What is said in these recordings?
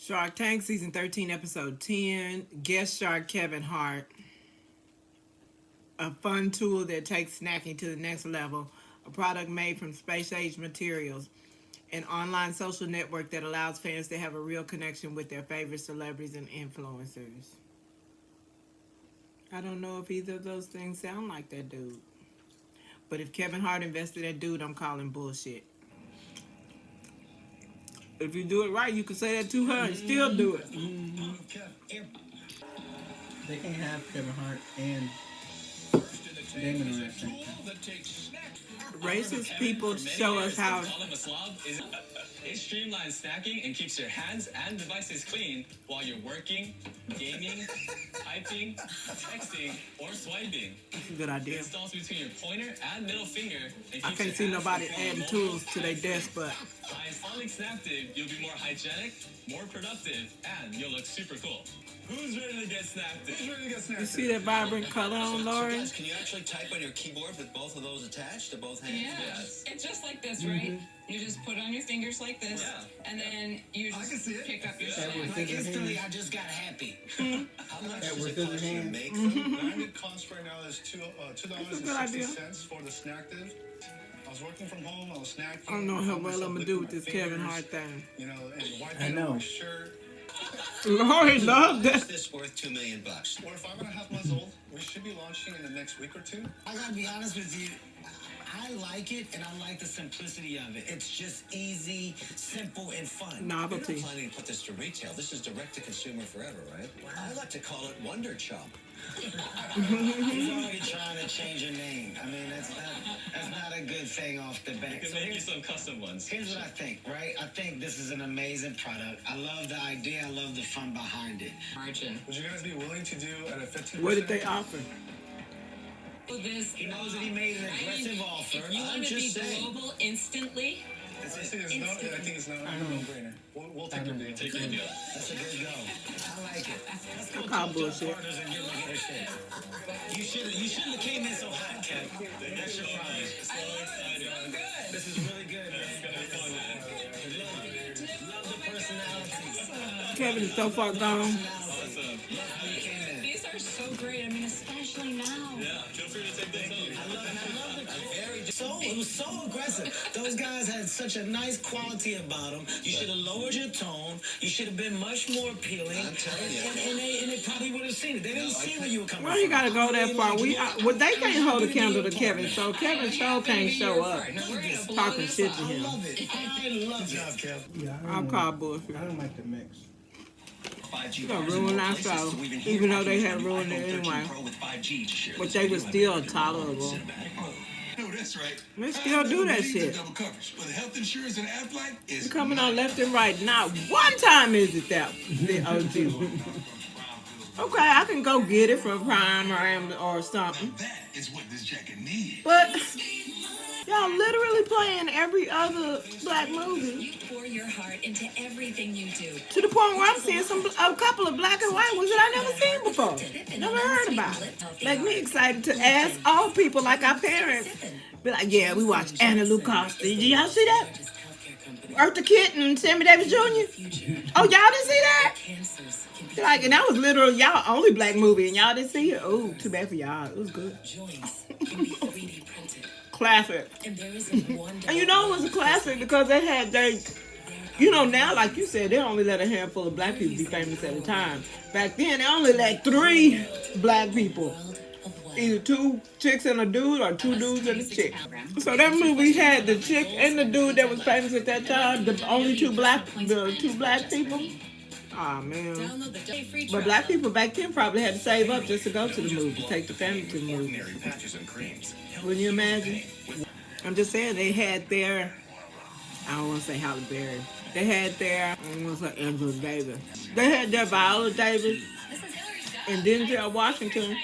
Shark Tank Season 13, Episode 10. Guest shark Kevin Hart. A fun tool that takes snacking to the next level. A product made from space-age materials. An online social network that allows fans to have a real connection with their favorite celebrities and influencers. I don't know if either of those things sound like that dude. But if Kevin Hart invested that dude, I'm calling bullshit. If you do it right, you can say that to her and still do it. They can't have Kevin Hart and Damon on that same time. Racist people show us how. It streamlines snacking and keeps your hands and devices clean while you're working, gaming, typing, texting, or swiping. That's a good idea. It installs between your pointer and middle finger. And I can't see nobody adding tools to their desk, but by installing Snaptive, you'll be more hygienic, more productive, and you'll look super cool. Who's ready to get Snaptive? Who's ready to get Snaptive? You see that vibrant color on Lori? Can you actually type on your keyboard with both of those attached to both hands? Yeah. Yes. It's just like this, right? You just put on your fingers like this, and then you just pick up your snack. Like instantly, I just got happy. How much does it cost you to make Landed cost right now is $2.60 for the Snactive. I was working from home. I was snacking. I don't know how well I'm gonna do with this Kevin Hart thing. You know, and wiping on my shirt. Lori loved that. Is this worth $2 million? We're 5.5 months old. We should be launching in the next week or two. I gotta be honest with you. I like it, and I like the simplicity of it. It's just easy, simple, and fun. Novelty. You're not planning to put this to retail. This is direct to consumer forever, right? Wow. I like to call it Wonder Chomp. He's already trying to change your name. I mean, that's not a good thing off the bat. We can make you some custom ones. Here's what I think, right? I think this is an amazing product. I love the idea. I love the fun behind it. Margin. Would you guys be willing to do at a 15%? What did they offer? He knows that he made an aggressive offer. If you want to be global instantly, I think it's not a no-brainer. We'll take your deal. Take your deal. That's a good go. I like it. Let's go call bullshit. You shouldn't have came in so hot, Kev. That's your problem. This is really good, man. Love the personalities. Kevin is so far gone. these are so great. I mean, especially now. Yeah, feel free to take those home. It was so aggressive. Those guys had such a nice quality about them. You should have lowered your tone. You should have been much more appealing. I'm telling you. And they probably would have seen it. They didn't see where you were coming from. Well, you gotta go that far. They can't hold a candle to Kevin, so Kevin show can't show up talking shit to him. I love it. I love it, Kev. Yeah, I'll call bullshit. I don't like the mix. You're gonna ruin our show, even though they had ruined it anyway. But they were still tolerable. No, that's right. They still do that shit. Double coverage, but the health insurance and Aflac is Coming on left and right. Not one time is it that the OG. Okay, I can go get it from Prime or something. that is what this jacket needs. But y'all literally playing every other black movie. You pour your heart into everything you do. To the point where I'm seeing a couple of black and white ones that I never seen before. Never heard about. Make me excited to ask all people like our parents. Be like, yeah, we watched Anna Lou Costa. Did y'all see that? Eartha Kitt and Sammy Davis Jr.? Oh, y'all didn't see that? Like, and that was literally y'all only black movie, and y'all didn't see it? Oh, too bad for y'all. It was good. Classic. And you know it was a classic because they had now, like you said, they only let a handful of black people be famous at a time. Back then, they only let 3 black people. Either 2 chicks and a dude or 2 dudes and a chick. So that movie had the chick and the dude that was famous at that time, the only 2 black people. Aw, man. But black people back then probably had to save up just to go to the movie, take the family to the movie. Wouldn't you imagine? I'm just saying, they had their, I don't want to say Halle Berry. They had their, I don't want to say Angela Davis. They had their Viola Davis and Denzel Washington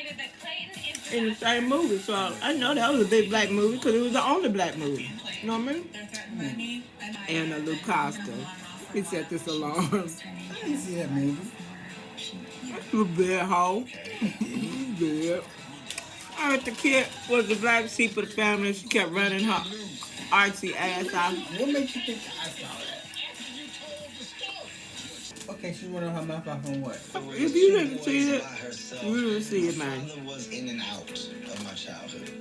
in the same movie. So I know that was a big black movie because it was the only black movie. You know what I mean? Anna Lou Costa. He set this alarm. I didn't see that movie. You bad hoe. You bad. Eartha Kitt was the black sheep of the family. She kept running her artsy ass out. What makes you think I saw that? can't she run her mouth off on what? If you didn't see it, you didn't see it, man. My father was in and out of my childhood.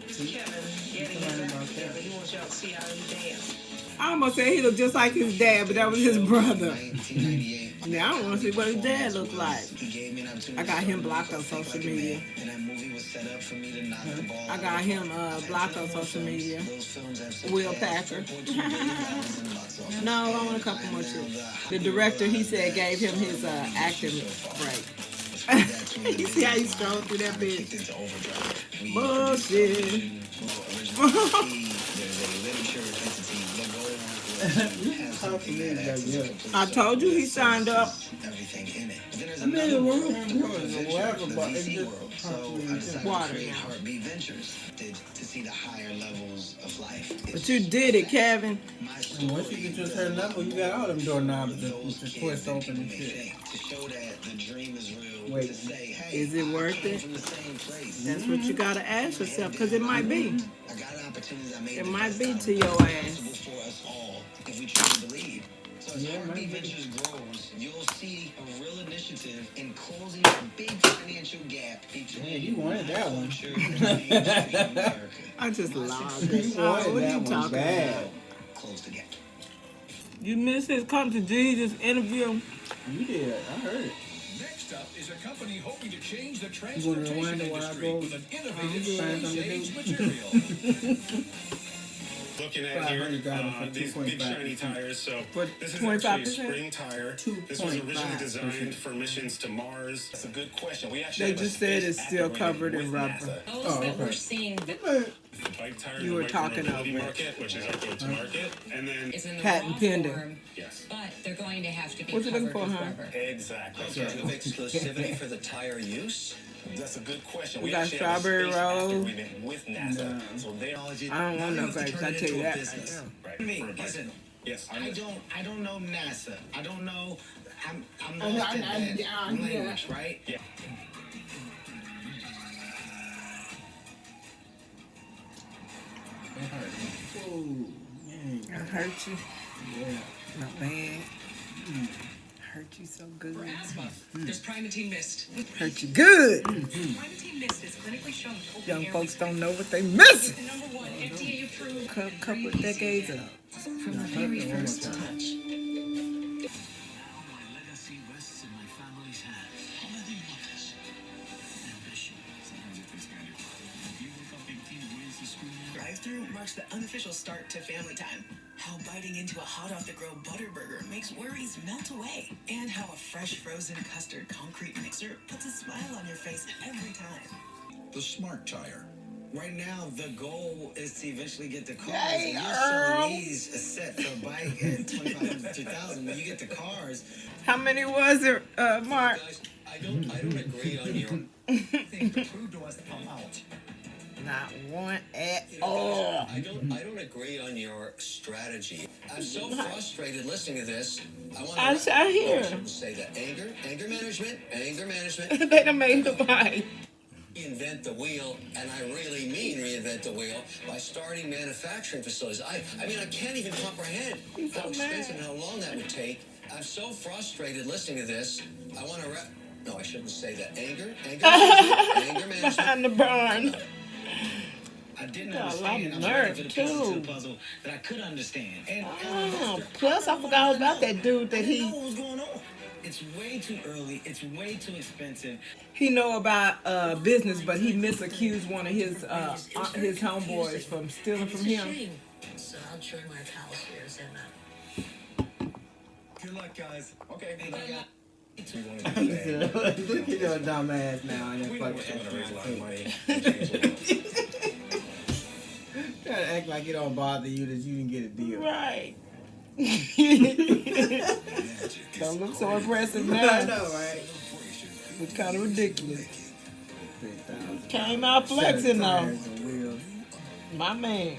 Kevin, he wants y'all to see how he dance. I almost said he looked just like his dad, but that was his brother. 1998. Now I want to see what his dad looks like. He gave me an opportunity I got him blocked on social media. and that movie was set up for me to knock the ball I got him blocked on social media. Those films have Will Packer. No, I want a couple more shit. The director, he said, gave him his acting break. You see how he strolled through that bitch? Bullshit. I told you he signed up. Everything in it. Then there's I mean, another the world, room whatever, but it's VC just world. So I decided Water. to create Heartbeat Ventures to see the higher levels of life. But you did it, Kevin. And once you get to a certain level, you got all them doorknobs to twist open and shit. To show that the dream is real. Wait, to say, hey, Is it worth it? from the same place. That's what you gotta ask yourself, because it might be. I got opportunities. I made It the might best be out of to it. your It's ass. possible for us all if we truly believe. So as Yeah, Heartbeat maybe. Ventures grows, you'll see a real initiative in closing a big financial gap between Yeah, you wanted that one. culture and America. I just lost You it. wanted What are that you one talking bad. about? Close the gap. You missed his Come to Jesus interview. You did. I heard it. Next up is a company hoping to change the You wanna rewind transportation it while I industry go? with an innovative Find something to space-age do? material. Looking at 500 here, dollars for these big 2.5%. shiny tires. So For this is 25%? actually a spring tire. This was originally 2.5%. designed for missions to Mars. That's a good question. We actually They have a just said space it's still activated covered with in rubber. NASA. Those Oh, that okay. we're seeing that The bike tire You were in the talking micromobility over it. market, which is our go-to-market, and then is in the Patent raw pending. form, yes, but they're going to have to be What's it looking covered for, with huh? rubber. exactly. Exclusivity for the tire use. That's a good question. We got actually have a strawberry space rolls. agreement with NASA, so they I don't want no grapes, I tell you that. right Me, for a bike. listen. Yes, I don't know NASA. I don't know. I'm I- lost in I- that yeah. language, right? Yeah. It hurt. Ooh, man. I hurt you. Yeah. Not bad. Hurt you so good. For asthma, there's Primatine Mist. Hurt you good. Primatine Mist is clinically shown to open Young airways. folks don't know what they missing. The number one FDA approved Couple of decades up. From the very first touch. Now my legacy rests in my family's hands. How do you want this? Ambition. Sometimes it takes kind of. You look up big team wins the school. Drive-through marks the unofficial start to family time. How biting into a hot-off-the-grill butter burger makes worries melt away. And how a fresh frozen custard concrete mixer puts a smile on your face every time. The smart tire. Right now, the goal is to eventually get the cars. Hey, and Earl. your needs a set for a bike at 2,500 to 2,000. When you get the cars, How many was it, Mark? guys, I don't agree on your Thing to prove to us to come out. Not one at all. I don't agree on your strategy. I'm so frustrated listening to this. I hear. Say that anger management. They done made the bike. Reinvent the wheel, and I really mean reinvent the wheel by starting manufacturing facilities. I mean, I can't even comprehend how expensive and how long that would take. I'm so frustrated listening to this. I want to No, I shouldn't say that. Anger management. Behind the barn. I didn't Got a lot understand. of I was nerve, looking for the pieces to too. the puzzle that I could understand. And Plus, I forgot all about that dude that I didn't he know what was going on. It's way too early. It's way too expensive. know about business, but he misaccused one of his homeboys from stealing from him. So I'll join my pals here and Good luck, guys. Okay. Look at your dumb ass now and then We know fucking we're gonna raise a lot of money. Try to act like it don't bother you that you didn't get a deal. Right. Don't look so impressive now. I know, right? It's kind of ridiculous. 3,000. Came out flexing though. Tires and wheels. My man.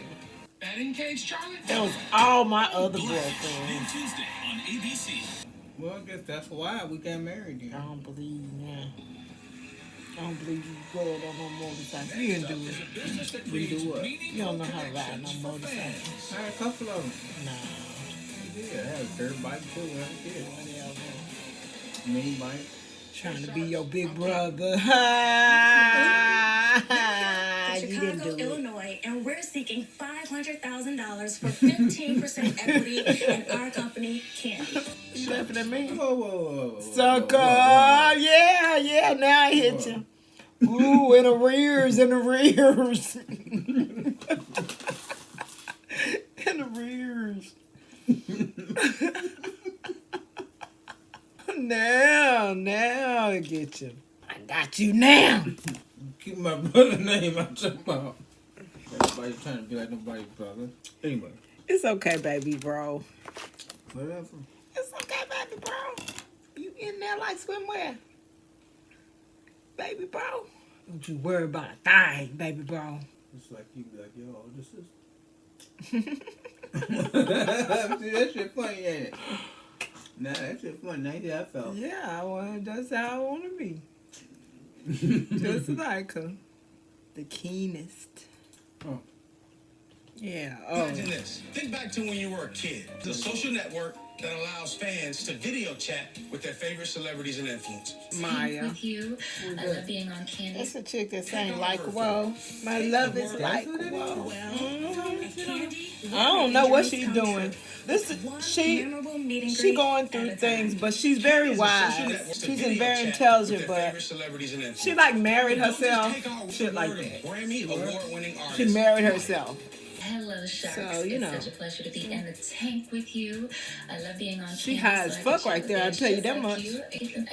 Batting cage, Charlie. That was all my other New boyfriends. Tuesday on ABC. Well, I guess that's why we got married I then. don't believe, man. I don't believe you rode on no motorcycle. You didn't do it. Business that We creates do what? You don't know how to ride no connections for motorcycle. fans. I had a couple of them. Nah. Yeah, I had a dirt bike too when I was a kid. Whatever. Mini bike. Trying to be your big brother. You didn't Chicago, do it. Illinois, and we're seeking $500,000 for 15% equity in our company, Candy. You laughing at me? Whoa. Sucker! Yeah, now I hit you. Ooh, in arrears. In arrears. Now I get you. I got you now. Keep my brother's name out your mouth. Everybody's trying to be like nobody's brother. Anyway. It's okay, baby bro. Whatever. It's okay, baby bro. You in there like swimwear. Baby bro. Don't you worry about a thing, baby bro. It's like you be like, yo, this is... See, that shit funny, ain't it? Nah, that shit funny. That's how I felt. Yeah, well, that's how I want to be. Just like her. The keenest. Oh. Yeah. Imagine this. Think back to when you were a kid. The social network that allows fans to video chat with their favorite celebrities and influencers. Maya. With you, I love being on Candy. That's a chick that sang like whoa. My love is like whoa. I don't know what she's doing. She going through things, but she's very wise. She's very intelligent, but she like married herself. Shit like that. She married herself. Hello, Sharks. So, you know. It's such a pleasure to be in the tank with you. I love being on She Candy, high as so I fuck can right there, I'll tell you that much.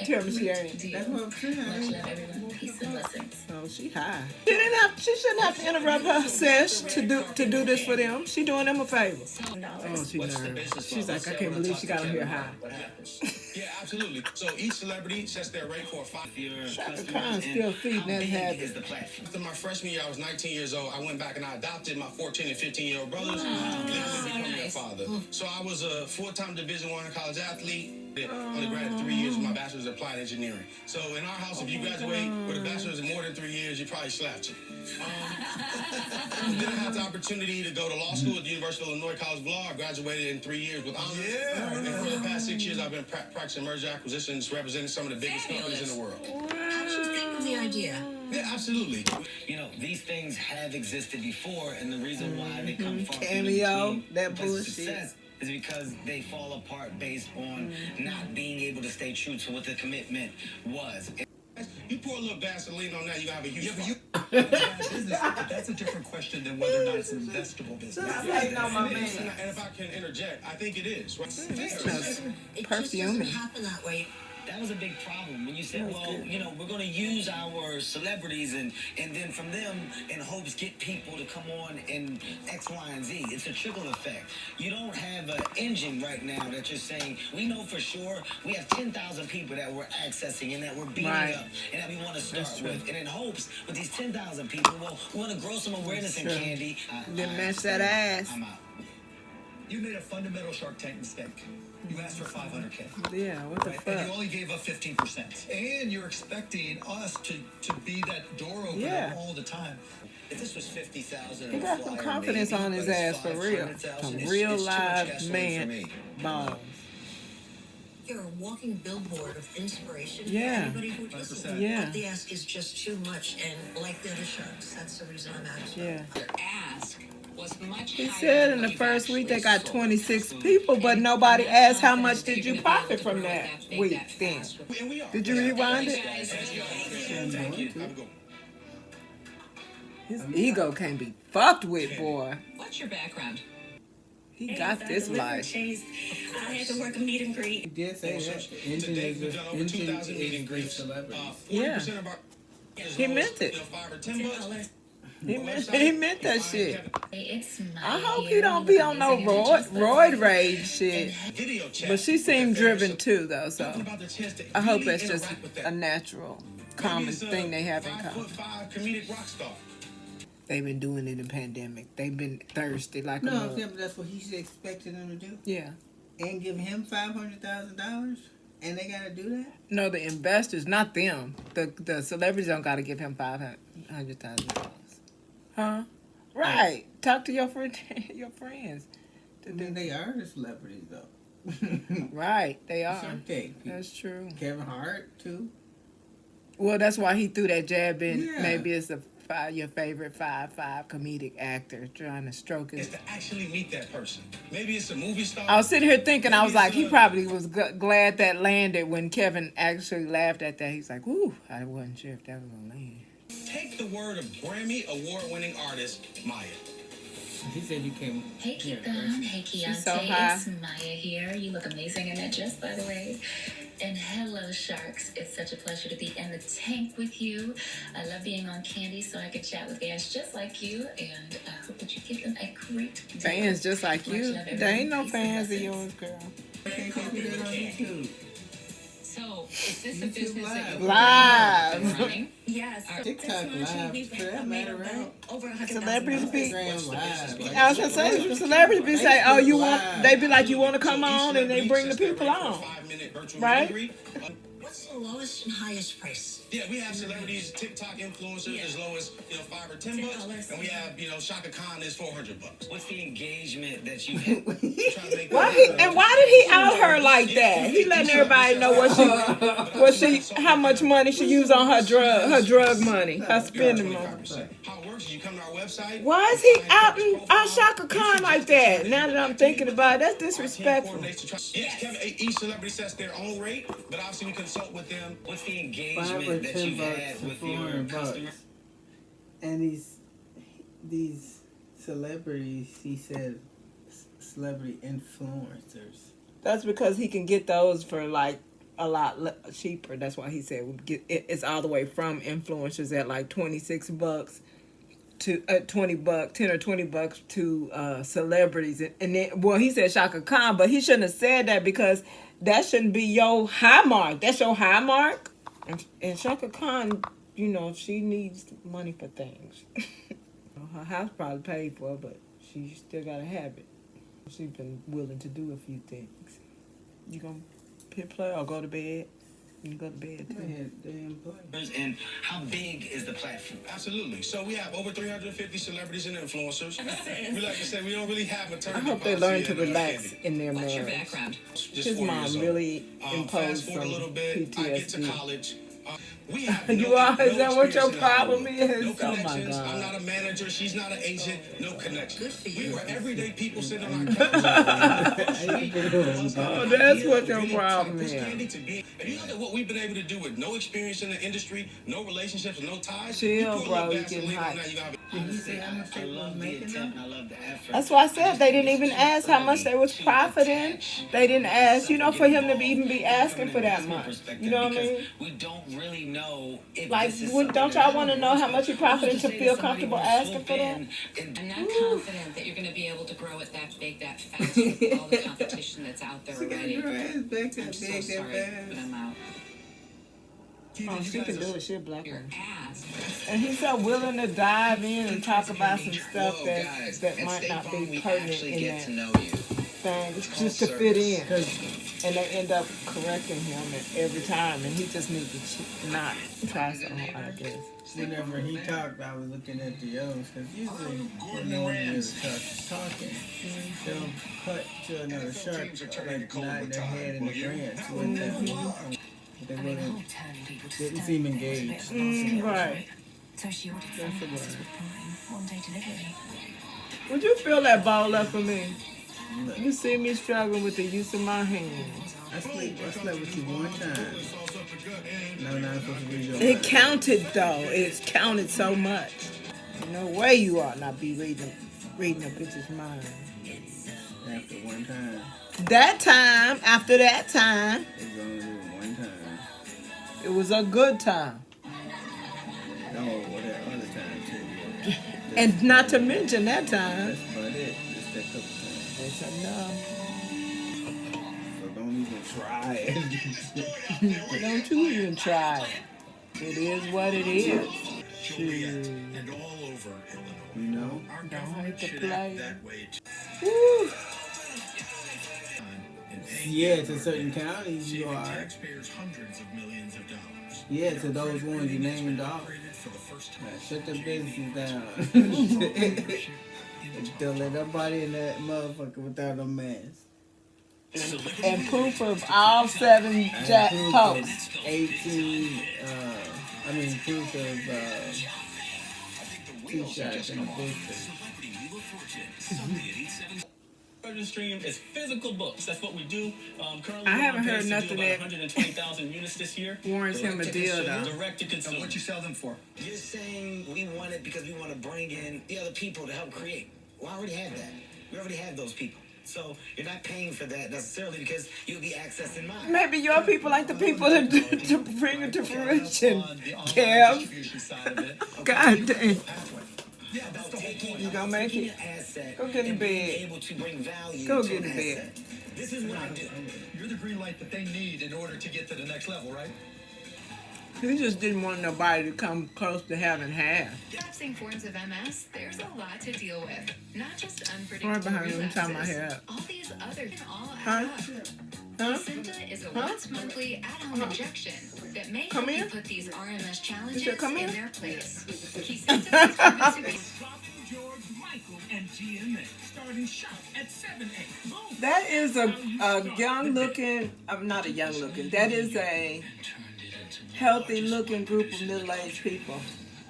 Tell me she ain't. That's what I'm saying. Much love, everyone. Peace and blessings. Oh, she high. She shouldn't have to interrupt her sesh to do this for them. She doing them a favor. Oh, she nervous. She's like, I can't believe she got them here high. Yeah, absolutely. So each celebrity sets their rate for a 5-year. Shaka Khan still feeding that habit. After my freshman year, I was 19 years old. I went back and I adopted my 14 and 15-year-old brothers. Becoming their father. So I was a full-time Division I college athlete. Undergrad 3 years with my bachelor's in applied engineering. So in our house, if you graduate with a bachelor's in more than 3 years, you probably slapped you. Then I had the opportunity to go to law school at the University of Illinois College of Law. I graduated in 3 years with honors. Yeah. And for the past 6 years, I've been practicing merger acquisitions, representing some of the biggest companies in the world. How did you think of the idea? Yeah, absolutely. You know, these things have existed before, and the reason why they come from Cameo, that bullshit. Success is because they fall apart based on not being able to stay true to what the commitment was. You pour a little gasoline on that, you're going to have a huge fire. That's a different question than whether or not it's an investable business. Hating on my man. And if I can interject, I think it is. Right? It Perfume. just doesn't happen that way. That was a big problem when you said, well, you know, we're going to use our celebrities and then from them in hopes get people to come on in X, Y, and Z. It's a trickle effect. You don't have an engine right now that you're saying, we know for sure we have 10,000 people that we're accessing and that we're beating up and that we want to start with. And in hopes with these 10,000 people, well, we want to grow some awareness in Candy. Then match that ass. I'm out. You made a fundamental Shark Tank mistake. You asked for $500K. Yeah, what the And fuck? you only gave up 15%. And you're expecting us to be that door opener all the time. If this was 50,000, He got some confidence on his ass for real. Some real live man balls. You're a walking billboard of inspiration Yeah. for anybody who does it. Yeah. But the ask is just too much, and like the other sharks, that's the reason I'm out. Yeah. Their ask was much He higher said than in the what first you've week they actually got sold. 26 people, but nobody asked how much did you profit from that week then. Did you rewind it? His ego can't be fucked with, boy. What's your background? He got this life. I had to work a meet and greet. He did say that. Engine is celebrity. Yeah. He meant it. He meant that shit. It's I hope he don't be on no roid rage shit. But she seemed driven too, though, so I hope that's just a natural, common thing they have in common. They've been doing it in the pandemic. They've been thirsty like a mug. No, that's what he's expecting them to do. Yeah. And give him $500,000, and they gotta do that. No, the investors, not them. The celebrities don't got to give him $500,000. Huh? Right. Talk to your friends. I mean, they are the celebrities, though. Right, they are. Okay. That's true. Kevin Hart too. Well, that's why he threw that jab in. Yeah. Maybe it's your favorite 5'5" comedic actor trying to stroke his. Is to actually meet that person. Maybe it's a movie star. I was sitting here thinking, I was like, he probably was glad that landed when Kevin actually laughed at that. He's like, "Ooh, I wasn't sure if that was gonna land." Take the word of Grammy award-winning artist Maya. He said you came. Hey, Keegan. Hey, Keontae. so high. It's Maya here. You look amazing in that dress, by the way. And hello, Sharks. It's such a pleasure to be in the tank with you. I love being on Candy so I can chat with fans just like you. And I hope that you give them a great day. Fans just like Much you. love, There everyone. ain't no Peace fans and of blessings. yours, girl. Can't do that on YouTube. So, is this a YouTube business that Live. you're Live. running? Yes. So TikTok since launching, Live. we've For that made matter, about over $100,000. Celebrities be. Instagram Live. I was gonna say, celebrities be say, "Oh, you want?" They be like, "You want to come on?" And they bring the people on, right? What's the lowest and highest price? Yeah, we have celebrities, TikTok influencers as low as $5 or $10, and we have Shaka Khan is $400. What's the engagement that you have? Why did he out her like that? He letting everybody know how much money she used on her drug money, her spending money. How it works is you come to our website. Why is he outing our Shaka Khan like that? Now that I'm thinking about it, that's disrespectful. Yes, Kevin, each celebrity sets their own rate, but obviously we consult with them. What's the 5 or engagement that 10 you've bucks had to with your $400. customers? And these celebrities, he said, celebrity influencers. That's because he can get those for like a lot cheaper. That's why he said it's all the way from influencers at like $26 to $20, $10 or $20 to celebrities. And then, well, he said Shaka Khan, but he shouldn't have said that because that shouldn't be your high mark. That's your high mark. And Shaka Khan, she needs money for things. Her house probably paid for, but she still got to have it. She's been willing to do a few things. You gonna hit play or go to bed? You can go to bed too. And how big is the platform? Absolutely. So we have over 350 celebrities and influencers. We like to say we don't really have a term. I hope they learn to relax in their What's your marriage. background? His mom really imposed fast some forward a little bit. I get to PTSD. college. We have You are? Is that what your experience in problem Hollywood. is? No Oh my connections. God. I'm not a manager. She's not an agent. No connection. We were everyday people sitting on our couch. Oh, that's what your problem is. And you know that what we've been able to do with no experience in the industry, no relationships, no ties. Chill, bro. You getting hot. I love the attempt. I love the effort. That's why I said they didn't even ask how much they was profiting. They didn't ask, for him to even be asking for that much. You know what I mean? We don't really know if Like, this is don't y'all want to know how much he profited to feel comfortable asking for that? I'm not confident that you're going to be able to grow it that big, that fast with all the competition that's out there already. I'm so sorry, but I'm out. Oh, she can do it. She a black Your woman. ass. And he's so willing to dive in and talk about some stuff that might not be pertinent in that thing, just to fit in. And they end up correcting him every time, and he just needs to not try so hard, I guess. Whenever he talked, I was looking at the others, because usually when no one is talking, they'll cut to another shark, like nodding their head in the grants with them. They didn't seem engaged. Right. So she ordered some passes with Prime, one-day delivery. Would you fill that ball up for me? You see me struggling with the use of my hands. I slept with you one time. No, not supposed to be your It counted though. It's counted so much. No way you ought not be reading a bitch's mind. After one time. After that time. It was only one time. It was a good time. No, well, that other time too. And not to mention that time. That's about it. Just that couple times. That's enough. So don't even try it. Don't you even try it. It is what it is. And all over Illinois. You know? Our Don't government hate the should act play. that way too. Woo. Yeah, to certain counties you Saving are. taxpayers hundreds of millions of dollars. Yeah, to those ones you named off. For the first time. Shut the businesses down. Don't let nobody in that motherfucker without a mask. And proof of all 7 Jack posts. 18, proof of t-shirts and a booster. Revenue stream is physical books. That's what we do. Currently, I haven't heard do nothing about that 120,000 units this year. warrants him a deal, though. Direct to consumer. And what you sell them for? You're saying we want it because we want to bring in the other people to help create. Well, I already have that. We already have those people. So you're not paying for that necessarily because you'll be accessing mine. Maybe your people like the people that to bring it to fruition. Kev. God damn. Yeah, that's the whole point. You gonna make it? Go get in bed. Go get in bed. This is what I do. You're the green light that they need in order to get to the next level, right? He just didn't want nobody to come close to having half. Relapsing forms of MS, there's a lot to deal with. Not just unpredictable Right behind him, tying my relapses. hair up. All these other all Huh? Placenta is a once-monthly at-home injection that may Come help you here. put these RMS challenges said, "Come in here." their place. Placenta is proven to be George, Michael, and GMA. Starting shop at 7-8. Boom. That is a young looking, not a young looking, that is a healthy looking group of middle-aged people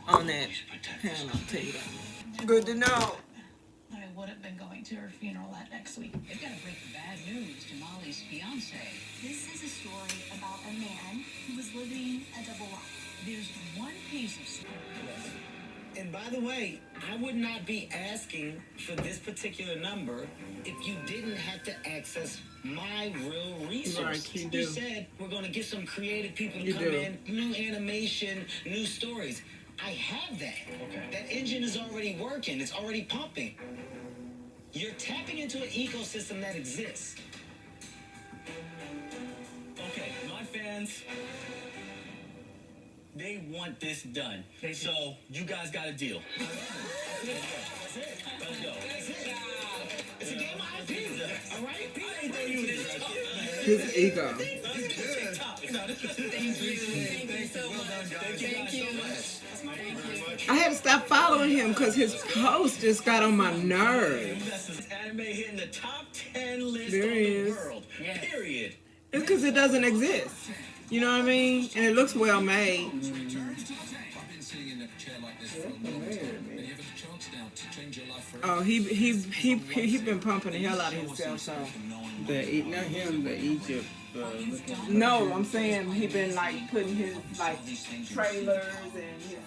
on that panel, I'll tell you that. Good to know. I would have been going to her funeral that next week. They've got to break the bad news to Molly's fiance. This is a story about a man who was living a double life. There's one piece of story. And by the way, I would not be asking for this particular number if you didn't have to access my real resource. Right, you You do. said we're going to get some creative people to You come do. in, new animation, new stories. I have that. Okay. That engine is already working. It's already pumping. You're tapping into an ecosystem that exists. Okay, my fans, they want this done. So you guys got a deal. Let's go. It's a game of IP. All right? His ego. Thank you so much. I had to stop following him because his post just got on my nerves. Anime hitting the top 10 list There of he the is. world. Period. It's because it doesn't exist. You know what I mean? And it looks well made. I've been sitting in a chair like this for a long time. And you have a chance now to change your life forever. Oh, he been pumping the hell out of himself, so. Not him, the Egypt. No, I'm saying he been like putting his like trailers and his